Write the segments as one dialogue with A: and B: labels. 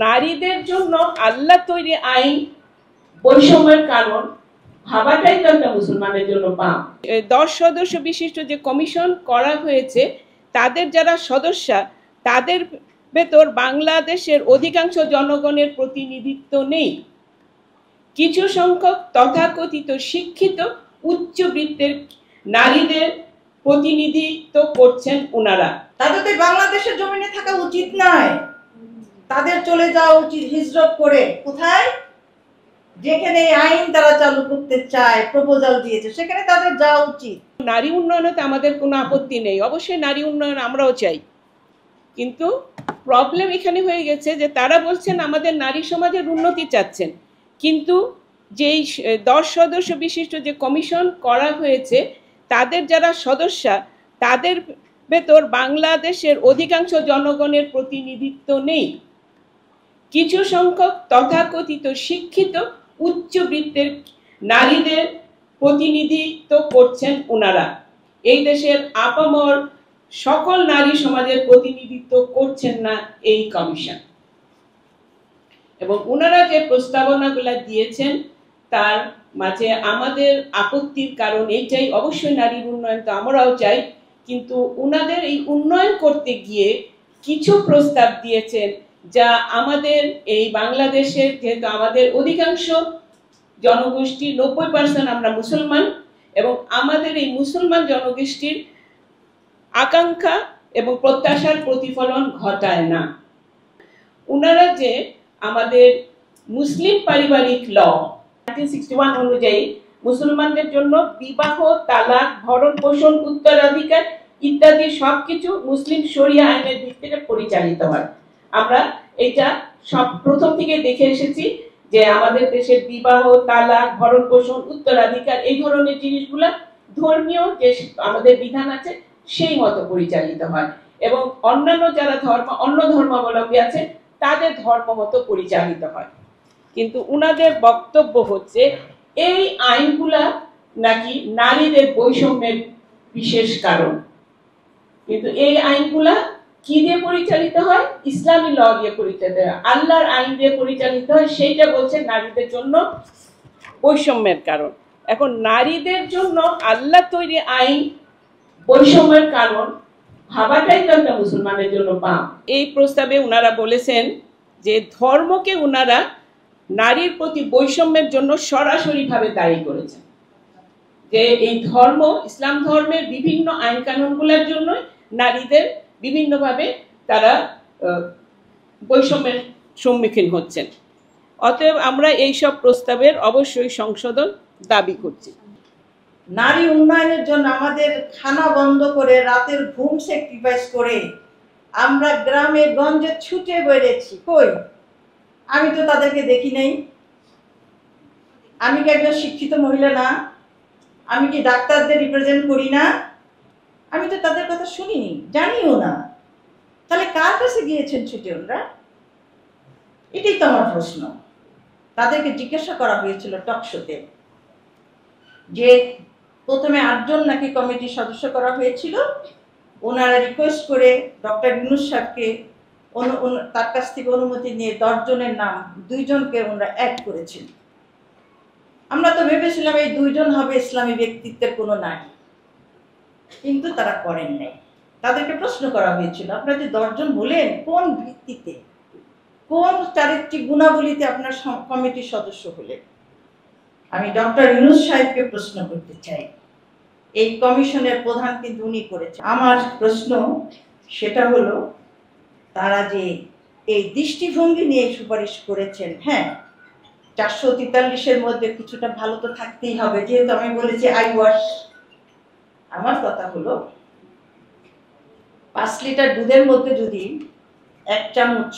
A: নারীদের জন্য আল্লাহ তৈরি আইন বৈষম্যের কারণ ভাবাটাই তো একটা মুসলমানের জন্য পাপ। 10 সদস্য বিশিষ্ট যে কমিশন করা হয়েছে তাদের যারা সদস্য তাদের ভেতর বাংলাদেশের অধিকাংশ জনগণের প্রতিনিধিত্ব নেই। কিছু সংখ্যক তথাকথিত শিক্ষিত উচ্চবিত্তের নারীদের প্রতিনিধিত্ব করছেন ওনারা।
B: তাদের তো বাংলাদেশের জমিনে থাকা উচিত নয়, তাদের চলে যাওয়া উচিত হিজরত করে। কোথায়? যেখানে আইন তারা চালু করতে চায়, প্রপোজাল দিয়েছে, সেখানে তাদের যাওয়া উচিত।
A: নারী উন্নয়নে আমাদের কোনো আপত্তি নেই, অবশ্যই নারী উন্নয়ন আমরাও চাই, কিন্তু প্রবলেম এখানে হয়ে গেছে যে তারা বলছেন আমাদের নারী সমাজের উন্নতি চাচ্ছেন, কিন্তু যেই 10 সদস্য বিশিষ্ট যে কমিশন করা হয়েছে তাদের যারা সদস্য তাদের ভেতর বাংলাদেশের অধিকাংশ জনগণের প্রতিনিধিত্ব নেই। কিছু সংখ্যক তথাকথিত শিক্ষিত উচ্চবিত্তের নারীদের প্রতিনিধিত্ব করছেন ওনারা। এই দেশের আপামর সকল নারী সমাজের প্রতিনিধিত্ব করছেন না এই কমিশন। এবং ওনারা যে প্রস্তাবনাগুলো দিয়েছেন তার মাঝে আমাদের আপত্তির কারণ এইটাই, অবশ্যই নারীর উন্নয়ন তো আমরাও চাই, কিন্তু ওনাদের এই উন্নয়ন করতে গিয়ে কিছু প্রস্তাব দিয়েছেন যা আমাদের এই বাংলাদেশের, যেহেতু আমাদের অধিকাংশ জনগোষ্ঠী 90% আমরা মুসলমান, এবং আমাদের এই মুসলমান জনগোষ্ঠীর আকাঙ্ক্ষা এবং প্রত্যাশার প্রতিফলন ঘটায় না। ওনারা যে আমাদের মুসলিম পারিবারিক ল 1961 অনুযায়ী মুসলমানদের জন্য বিবাহ, তালাক, ভরণ পোষণ, উত্তরাধিকার ইত্যাদি সবকিছু মুসলিম শরিয়া আইনের ভিত্তিতে পরিচালিত হয়। আমরা এটা সব প্রথম থেকে দেখে এসেছি যে আমাদের দেশের বিবাহ, তালাক, ভরণ পোষণ, উত্তরাধিকার এই ধরনের জিনিসগুলো ধর্মীয় যে আমাদের বিধান আছে সেই মতো পরিচালিত হয়, এবং অন্যান্য যারা অন্য ধর্মাবলম্বী আছে তাদের ধর্ম মতো পরিচালিত হয়। কিন্তু উনাদের বক্তব্য হচ্ছে এই আইনগুলা নাকি নারীদের বৈষম্যের বিশেষ কারণ, কিন্তু এই আইনগুলা কি দিয়ে পরিচালিত হয়? ইসলামী ল দিয়ে পরিচালিত হয়, আল্লাহর আইন দিয়ে পরিচালিত হয়, সেইটা বলছে নারীদের জন্য বৈষম্যের কারণ। এখন নারীদের জন্য আল্লাহ তৈরি আইন বৈষম্যের কারণ ভাবাটাই তো একটা মুসলমানের জন্য পাপ। এই প্রস্তাবে ওনারা বলেছেন যে ধর্মকে ওনারা নারীর প্রতি বৈষম্যের জন্য সরাসরিভাবে দায়ী করেছেন, যে এই ধর্ম, ইসলাম ধর্মের বিভিন্ন আইন কানুনগুলোর জন্য নারীদের বিভিন্নভাবে তারা বৈষম্যের সম্মুখীন হচ্ছেন। অতএব আমরা এই সব প্রস্তাবের অবশ্যই সংশোধন দাবি করছি।
B: নারী উন্নয়নের জন্য আমাদের খানা বন্ধ করে, রাতের ঘুম স্যাক্রিফাইস করে আমরা গ্রামে গঞ্জে ছুটে বেড়েছি। কই? আমি তো তাদেরকে দেখি নাই। আমি কি একজন শিক্ষিত মহিলা না? আমি কি ডাক্তারদের রিপ্রেজেন্ট করি না? আমি তো তাদের কথা শুনিনি, জানিও না। তাহলে কার কাছে গিয়েছেন ছুটে ওরা? এটাই তো আমার প্রশ্ন। তাদেরকে জিজ্ঞাসা করা হয়েছিল টকশোতে যে প্রথমে 8 জন নাকি কমিটির সদস্য করা হয়েছিল, ওনারা রিকোয়েস্ট করে ডক্টর ইউনূস সাহেবকে তার কাছ থেকে অনুমতি নিয়ে 10 জনের নাম 2 জনকে ওনারা অ্যাড করেছেন। আমরা তো ভেবেছিলাম এই 2 জন হবে ইসলামী ব্যক্তিত্বের কোনো নারী, কিন্তু তারা করেন নাই। তাদেরকে প্রশ্ন করা হয়েছিল আপনারা যে 10 জন বলেন কোন ভিত্তিতে, কোন চারিত্রিক গুণাবলীতে আপনার কমিটির সদস্য হলেন? আমি ডক্টর ইউনূস সাহেবকে প্রশ্ন করতে চাই। এই কমিশনের প্রধান কিন্তু উনি করেছেন। আমার প্রশ্ন সেটা হলো, তারা যে এই দৃষ্টিভঙ্গি নিয়ে সুপারিশ করেছেন, হ্যাঁ 443-এর মধ্যে কিছুটা ভালো তো থাকতেই হবে, যেহেতু আমি বলেছি আই ওয়াশ। আমার কথা হলো 5 লিটার দুধের মধ্যে যদি 1 চামচ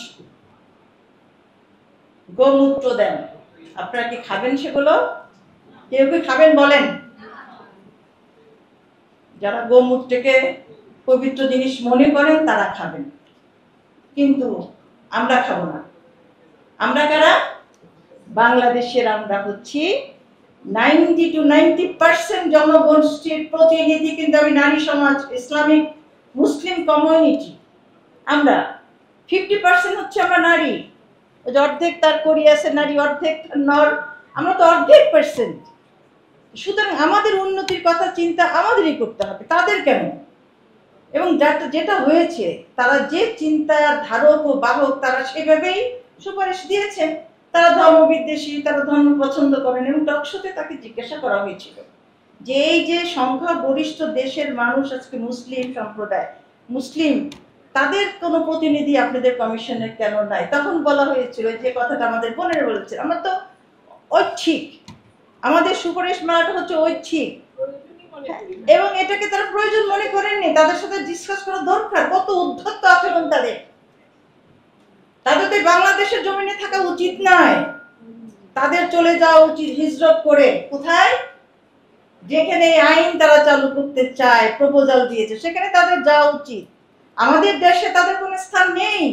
B: গোমূত্র দেন, আপনারা কি খাবেন সেগুলো? কেউ কি খাবেন বলেন? যারা গোমূত্রকে পবিত্র জিনিস মনে করেন তারা খাবেন, কিন্তু আমরা খাবো না। আমরা কারা? বাংলাদেশের আমরা হচ্ছি 90 to 90% জনগোষ্ঠীর প্রতিনিধি, কিন্তু আমি নারী সমাজ, ইসলামিক মুসলিম কমিউনিটি, আমরা 50% হচ্ছে আমরা নারী। ওই যে অর্ধেক তার করি আছে নারী, অর্ধেক নর, আমরা তো অর্ধেক পার্সেন্ট। সুতরাং আমাদের উন্নতির কথা চিন্তা আমাদেরই করতে হবে, তাদের কেন? এবং যেটা হয়েছে, তারা যে চিন্তার ধারক ও বাহক, তারা সেভাবেই সুপারিশ দিয়েছেন। তারা ধর্মবিদ্বেষী, তারা ধর্ম পছন্দ করেন। এবং টকশোতে তাকে জিজ্ঞাসা করা হয়েছিল যে এই যে সংখ্যাগরিষ্ঠ দেশের মানুষ আজকে মুসলিম সম্প্রদায়, মুসলিম, তাদের কোনো প্রতিনিধি আপনাদের কমিশনে কেন নাই? তখন বলা হয়েছিল যে কথাটা আমাদের বোনেরা বলেছে, আমরা তো ঐচ্ছিক, আমাদের সুপারিশ মানাটা হচ্ছে ঐচ্ছিক, এবং এটাকে তারা প্রয়োজন মনে করেননি। তাদের সাথে ডিসকাস করা দরকার। কত উদ্ধত্ত আচরণ তাদের, তাদের তো বাংলাদেশের জমিনে থাকা উচিত নয়, তাদের চলে যাওয়া উচিত হিজরত করে। কোথায়? যেখানে আইন তারা চালু করতে চায়, প্রপোজাল দিয়েছে, সেখানে তাদের যাওয়া উচিত। আমাদের দেশে তাদের কোনো স্থান নেই।